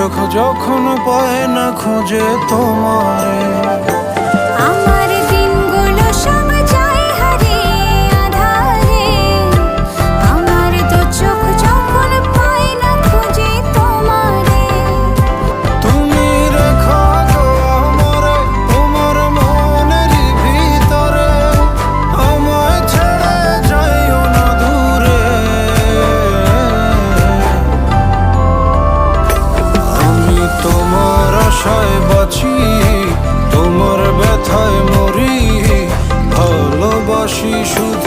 চোখ যখন পায় না খুঁজে তোমারে, আমার দিনগুলো সব যায় হারিয়ে আঁধারে, আমার তো চোখ যখন পায় না খুঁজে তোমারে। তুমি রেখো গো আমারে তোমার মনেরই ভিতরে, আমায় ছেড়ে যাইও না দূরে। আমি তোমার আশায় বাঁচি, তোমার ব্যথায় মরি, ভালোবাসি শুধু